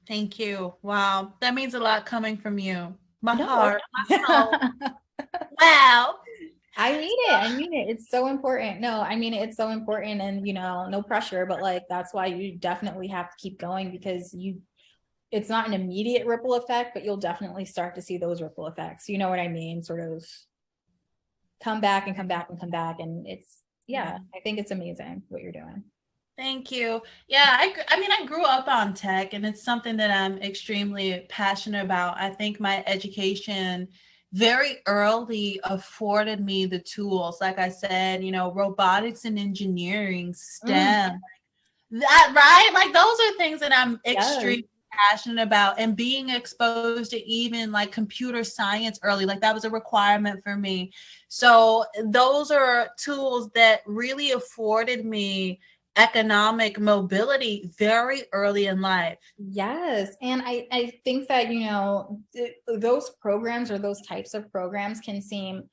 Thank you. Wow. That means a lot coming from you. My No. heart, my soul. Wow. I mean it. It's so important. No, I mean, it's so important, and, you know, no pressure, but like, that's why you definitely have to keep going, because it's not an immediate ripple effect, but you'll definitely start to see those ripple effects. You know what I mean? Sort of come back and come back and come back. And it's, yeah, I think it's amazing what you're doing. Thank you. Yeah, I mean, I grew up on tech, and it's something that I'm extremely passionate about. I think my education very early afforded me the tools. Like I said, you know, robotics and engineering, STEM, that, right? Like, those are things that I'm extremely passionate about, and being exposed to even like computer science early, like that was a requirement for me. So those are tools that really afforded me economic mobility very early in life. Yes. And I think that, you know, those programs, or those types of programs, can seem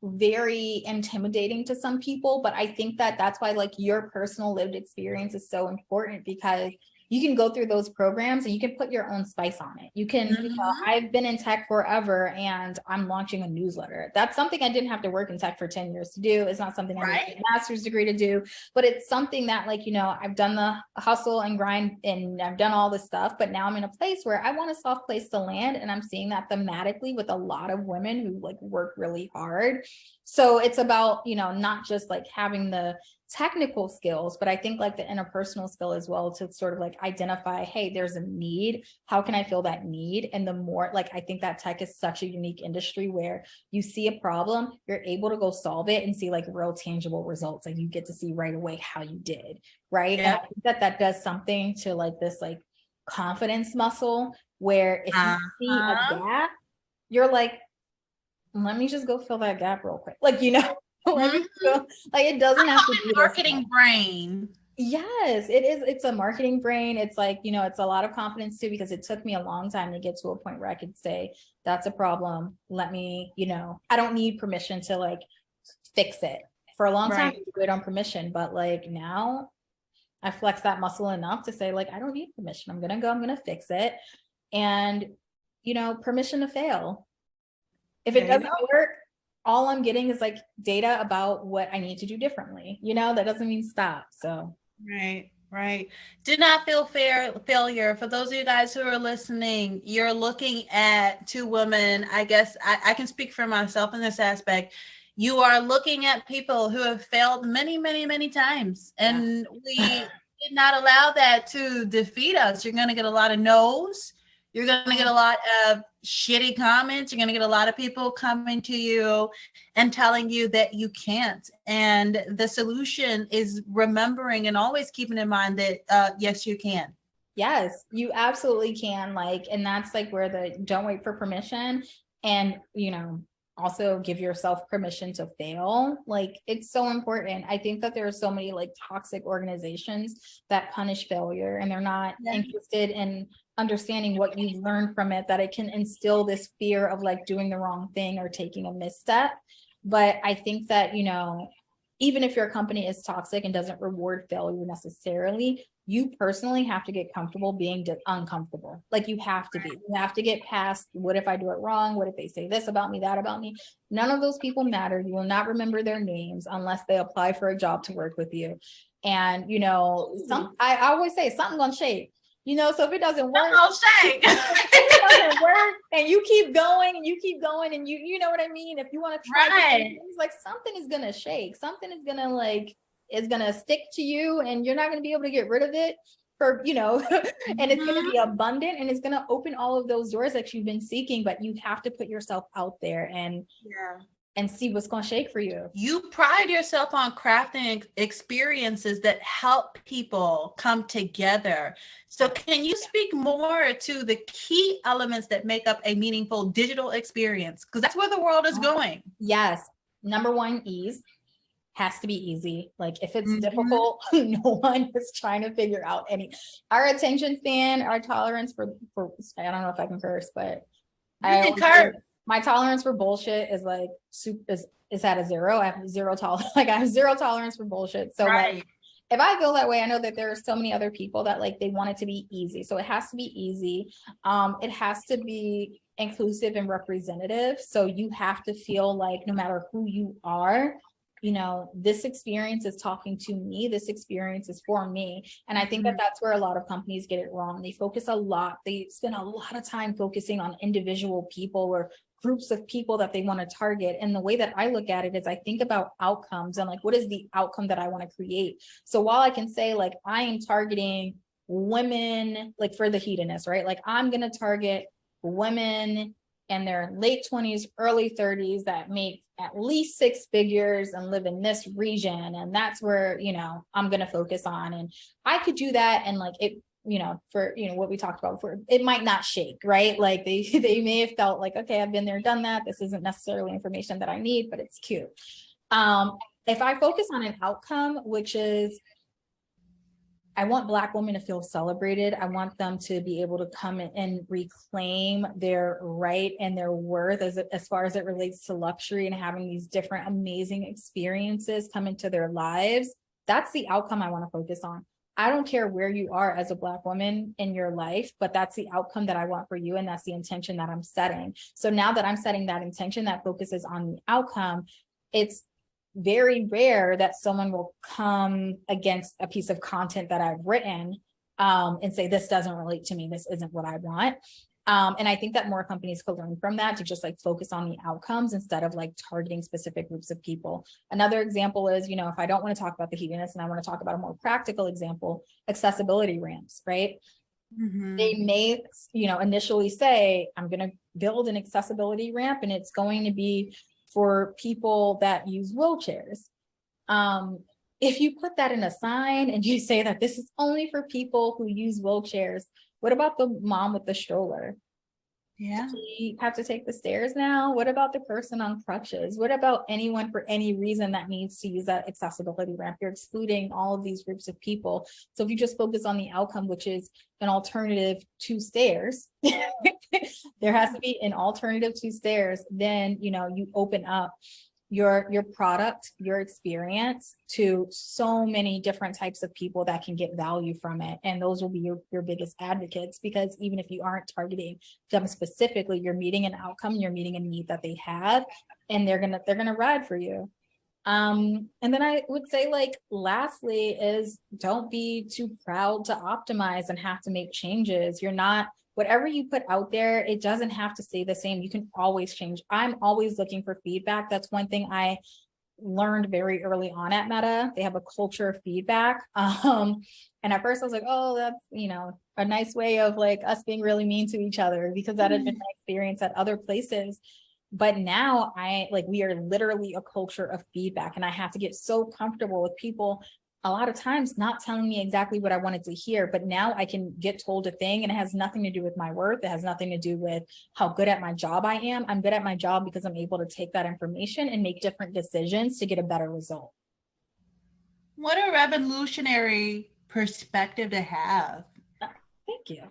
very intimidating to some people, but I think that that's why like your personal lived experience is so important, because you can go through those programs and you can put your own spice on it. You can, you know, I've been in tech forever and I'm launching a newsletter. That's something I didn't have to work in tech for 10 years to do. It's not something I need a master's degree to do, but it's something that, like, you know, I've done the hustle and grind and I've done all this stuff, but now I'm in a place where I want a soft place to land. And I'm seeing that thematically with a lot of women who like work really hard. So it's about, you know, not just like having the technical skills, but I think like the interpersonal skill as well, to sort of like identify, hey, there's a need, how can I fill that need? And the more, like, I think that tech is such a unique industry where you see a problem, you're able to go solve it and see like real tangible results, and you get to see right away how you did, right? And I think that that does something to like this like confidence muscle, where if you see a gap, you're like, let me just go fill that gap real quick, like, you know. Like, it doesn't have to be marketing brain. Yes, it is. It's a marketing brain. It's like, you know, it's a lot of confidence too, because it took me a long time to get to a point where I could say, that's a problem. Let me, you know, I don't need permission to like fix it. For a long time, I do it on permission, but like now I flex that muscle enough to say, like, I don't need permission. I'm gonna go, I'm gonna fix it. And, you know, permission to fail. If it doesn't work, all I'm getting is like data about what I need to do differently. You know, that doesn't mean stop. So right. Do not feel failure. For those of you guys who are listening, you're looking at two women. I guess I can speak for myself in this aspect. You are looking at people who have failed many, many, many times, and we did not allow that to defeat us. You're going to get a lot of no's. You're going to get a lot of shitty comments. You're going to get a lot of people coming to you and telling you that you can't. And the solution is remembering and always keeping in mind that, yes, you can. Yes, you absolutely can. Like, and that's like where the don't wait for permission, and, you know, also give yourself permission to fail. Like, it's so important. I think that there are so many like toxic organizations that punish failure, and they're not interested in understanding what you've learned from it, that it can instill this fear of like doing the wrong thing or taking a misstep. But I think that, you know, even if your company is toxic and doesn't reward failure necessarily, you personally have to get comfortable being uncomfortable. Like, you have to be. You have to get past, what if I do it wrong? What if they say this about me, that about me? None of those people matter. You will not remember their names unless they apply for a job to work with you. And, you know, I always say something's gonna shake. You know, so if it doesn't work, if it doesn't work, and you keep going and you keep going, and you know what I mean? If you want to try things, like, something is going to shake, something is going to like, is going to stick to you, and you're not going to be able to get rid of it. for, you know, and it's going to be abundant and it's going to open all of those doors that you've been seeking, but you have to put yourself out there and see what's going to shake for you. You pride yourself on crafting experiences that help people come together. So can you speak more to the key elements that make up a meaningful digital experience? Because that's where the world is going. Yes. Number one, ease. Has to be easy. Like if it's difficult, no one is trying to figure out our attention span, our tolerance for I don't know if I can curse, but my tolerance for bullshit is like is at a zero. I have zero tolerance. Like I have zero tolerance for bullshit. So like if I feel that way, I know that there are so many other people that like they want it to be easy. So it has to be easy. It has to be inclusive and representative. So you have to feel like no matter who you are, you know, this experience is talking to me, this experience is for me. And I think that that's where a lot of companies get it wrong. They spend a lot of time focusing on individual people or groups of people that they want to target. And the way that I look at it is I think about outcomes and like, what is the outcome that I want to create? So while I can say like, I am targeting women, like for the hedonist, right? Like I'm going to target women in their late 20s, early 30s that make at least 6 figures and live in this region. And that's where, you know, I'm going to focus on. And I could do that. And like it, you know, for, you know, what we talked about before, it might not shake, right? Like they may have felt like, okay, I've been there, done that. This isn't necessarily information that I need, but it's cute. If I focus on an outcome, which is, I want Black women to feel celebrated. I want them to be able to come in and reclaim their right and their worth as far as it relates to luxury and having these different amazing experiences come into their lives. That's the outcome I want to focus on. I don't care where you are as a Black woman in your life, but that's the outcome that I want for you. And that's the intention that I'm setting. So now that I'm setting that intention that focuses on the outcome, it's very rare that someone will come against a piece of content that I've written and say, this doesn't relate to me. This isn't what I want. And I think that more companies could learn from that to just like focus on the outcomes instead of like targeting specific groups of people. Another example is, you know, if I don't want to talk about the hedonist and I want to talk about a more practical example, accessibility ramps, right? They may, you know, initially say, I'm going to build an accessibility ramp and it's going to be for people that use wheelchairs. If you put that in a sign and you say that this is only for people who use wheelchairs, what about the mom with the stroller? Yeah. She have to take the stairs now? What about the person on crutches? What about anyone for any reason that needs to use that accessibility ramp? You're excluding all of these groups of people. So if you just focus on the outcome, which is an alternative to stairs, there has to be an alternative to stairs, then, you know, you open up your product, your experience to so many different types of people that can get value from it. And those will be your biggest advocates, because even if you aren't targeting them specifically, you're meeting an outcome, you're meeting a need that they have, and they're gonna ride for you. And then I would say, like, lastly is don't be too proud to optimize and have to make changes. You're not, whatever you put out there, it doesn't have to stay the same. You can always change. I'm always looking for feedback. That's one thing I learned very early on at Meta. They have a culture of feedback. And at first I was like, oh, that's, you know, a nice way of like us being really mean to each other, because that had been my experience at other places. But now we are literally a culture of feedback, and I have to get so comfortable with people a lot of times not telling me exactly what I wanted to hear, but now I can get told a thing and it has nothing to do with my worth. It has nothing to do with how good at my job I am. I'm good at my job because I'm able to take that information and make different decisions to get a better result. What a revolutionary perspective to have. Thank you.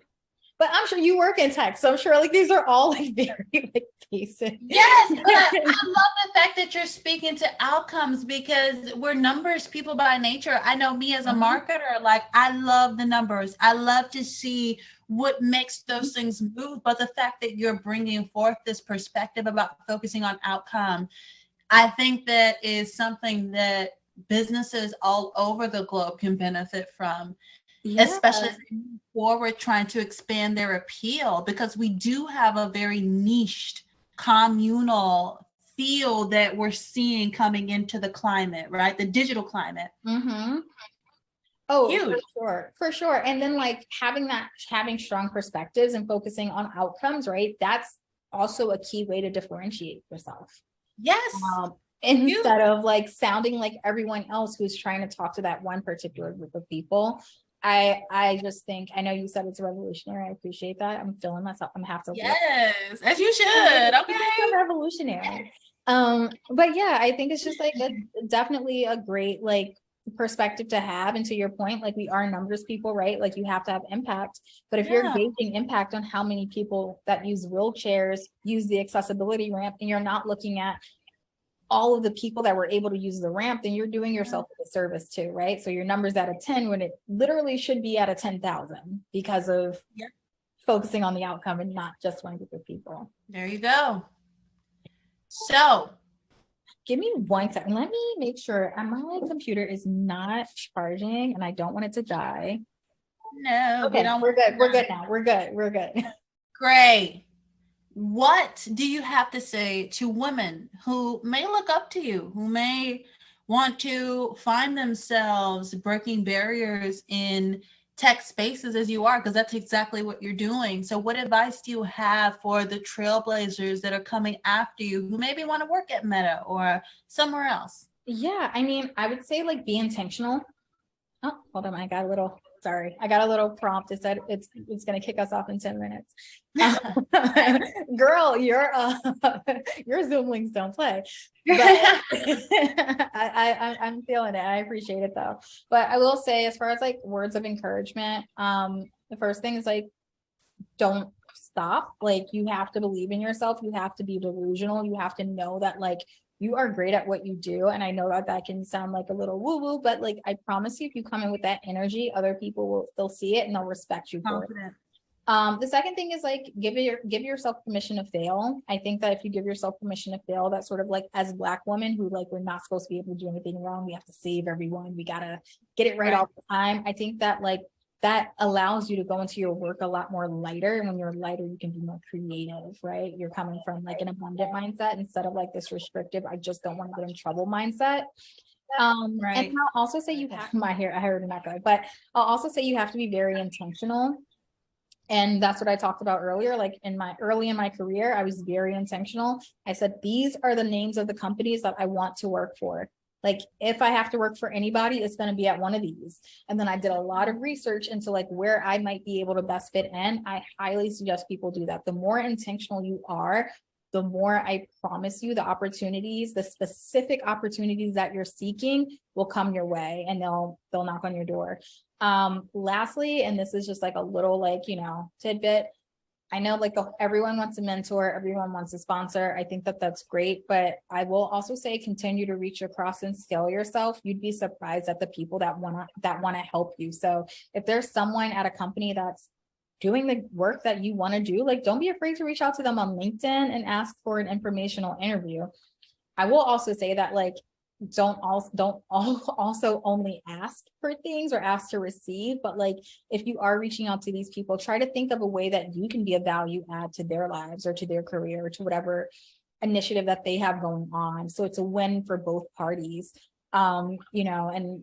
But I'm sure you work in tech, so I'm sure like these are all like very like basic. Yes, but I love the fact that you're speaking to outcomes, because we're numbers people by nature. I know me as a marketer, like I love the numbers. I love to see what makes those things move. But the fact that you're bringing forth this perspective about focusing on outcome, I think that is something that businesses all over the globe can benefit from. Yeah. Especially as they move forward trying to expand their appeal, because we do have a very niched communal feel that we're seeing coming into the climate, right? The digital climate. Oh, Huge. for sure. And then like having strong perspectives and focusing on outcomes, right? That's also a key way to differentiate yourself. Yes. Instead of like sounding like everyone else who's trying to talk to that one particular group of people. I just think, I know you said it's revolutionary. I appreciate that. I'm feeling myself. I'm have to. Yes, as you should. Okay. Revolutionary. But yeah, I think it's just like definitely a great like perspective to have. And to your point, like we are numbers people, right? Like you have to have impact. But if you're gauging impact on how many people that use wheelchairs, use the accessibility ramp, and you're not looking at all of the people that were able to use the ramp, then you're doing yourself a service too, right? So your number's at a 10 when it literally should be at a 10,000 because of focusing on the outcome and not just one group of people. There you go. So give me 1 second. Let me make sure my computer is not charging and I don't want it to die. No, okay, we're good. We're good now. We're good. We're good. Great. What do you have to say to women who may look up to you, who may want to find themselves breaking barriers in tech spaces as you are, because that's exactly what you're doing. So what advice do you have for the trailblazers that are coming after you who maybe want to work at Meta or somewhere else? Yeah, I mean, I would say like be intentional. Oh, hold on, I got a little prompt. It said it's going to kick us off in 10 minutes. Girl, your Zoom links don't play. But I'm feeling it. I appreciate it though. But I will say, as far as like words of encouragement, the first thing is like, don't stop. Like you have to believe in yourself. You have to be delusional. You have to know that like you are great at what you do. And I know that can sound like a little woo-woo, but like, I promise you, if you come in with that energy, other people they'll see it and they'll respect you for it. The second thing is like, give yourself permission to fail. I think that if you give yourself permission to fail, that's sort of like, as Black women who like, we're not supposed to be able to do anything wrong. We have to save everyone. We got to get it right all the time. I think that like, that allows you to go into your work a lot more lighter. And when you're lighter, you can be more creative, right? You're coming from like an abundant mindset instead of like this restrictive, I just don't want to get in trouble mindset. And I'll also say you have I heard not good, but I'll also say you have to be very intentional. And that's what I talked about earlier. Like early in my career, I was very intentional. I said, these are the names of the companies that I want to work for. Like if I have to work for anybody, it's going to be at one of these. And then I did a lot of research into like where I might be able to best fit in. I highly suggest people do that. The more intentional you are, the more I promise you the opportunities, the specific opportunities that you're seeking will come your way and they'll knock on your door. Lastly, and this is just like a little like, tidbit. I know like everyone wants a mentor, everyone wants a sponsor. I think that that's great, but I will also say continue to reach across and scale yourself. You'd be surprised at the people that want to help you. So if there's someone at a company that's doing the work that you want to do, like don't be afraid to reach out to them on LinkedIn and ask for an informational interview. I will also say that like don't also only ask for things or ask to receive, but like if you are reaching out to these people, try to think of a way that you can be a value add to their lives or to their career or to whatever initiative that they have going on. So it's a win for both parties. And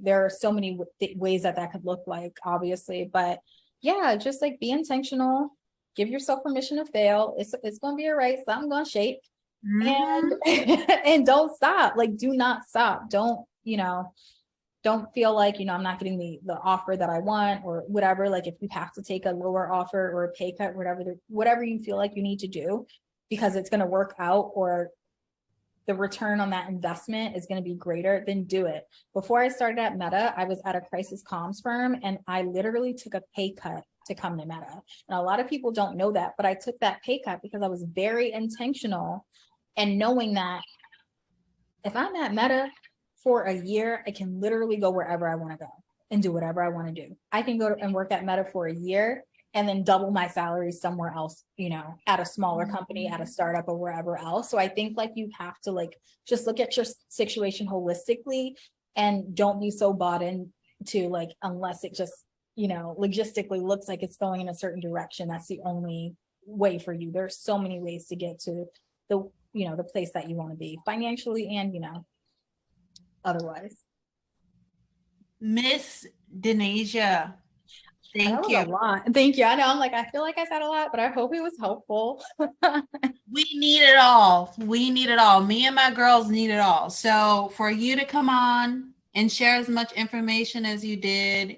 there are so many ways that could look like, obviously, but yeah, just like be intentional, give yourself permission to fail. It's going to be all right. Something's going to shake. And don't stop. Like, do not stop. Don't feel like, I'm not getting the offer that I want or whatever. Like if you have to take a lower offer or a pay cut, whatever you feel like you need to do because it's going to work out or the return on that investment is going to be greater, then do it. Before I started at Meta, I was at a crisis comms firm and I literally took a pay cut to come to Meta. And a lot of people don't know that, but I took that pay cut because I was very intentional and knowing that if I'm at Meta for a year, I can literally go wherever I want to go and do whatever I want to do. I can go and work at Meta for a year and then double my salary somewhere else, at a smaller company, at a startup or wherever else. So I think like you have to like, just look at your situation holistically and don't be so bought into like, unless it just, logistically looks like it's going in a certain direction. That's the only way for you. There's so many ways to get to the place that you want to be financially and, otherwise. Miss Denasia, That thank was you. a lot. Thank you. I know. I'm like, I feel like I said a lot, but I hope it was helpful. We need it all. We need it all. Me and my girls need it all. So for you to come on and share as much information as you did,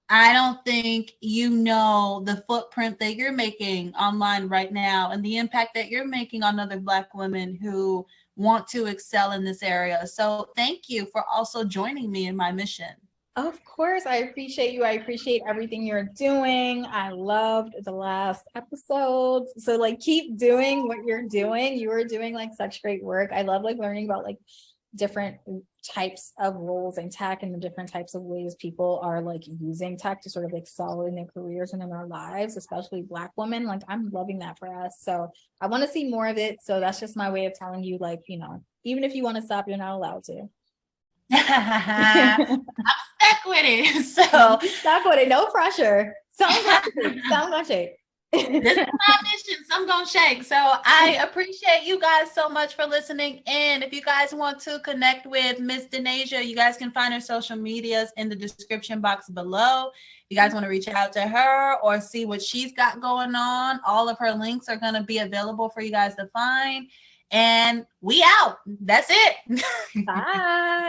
I don't think you know the footprint that you're making online right now and the impact that you're making on other Black women who want to excel in this area. So thank you for also joining me in my mission. Of course, I appreciate you. I appreciate everything you're doing. I loved the last episode. So like keep doing what you're doing. You are doing like such great work. I love like learning about like different types of roles in tech and the different types of ways people are like using tech to sort of excel in their careers and in their lives, especially Black women. Like I'm loving that for us. So I want to see more of it. So that's just my way of telling you, like, you know, even if you want to stop, you're not allowed to. I'm stuck with it. So stuck with it. No pressure. Some gonna shake. This is my mission, so I'm gonna shake. So I appreciate you guys so much for listening in. If you guys want to connect with Miss Denasia, you guys can find her social medias in the description box below. If you guys want to reach out to her or see what she's got going on, all of her links are going to be available for you guys to find. And we out. That's it. Bye.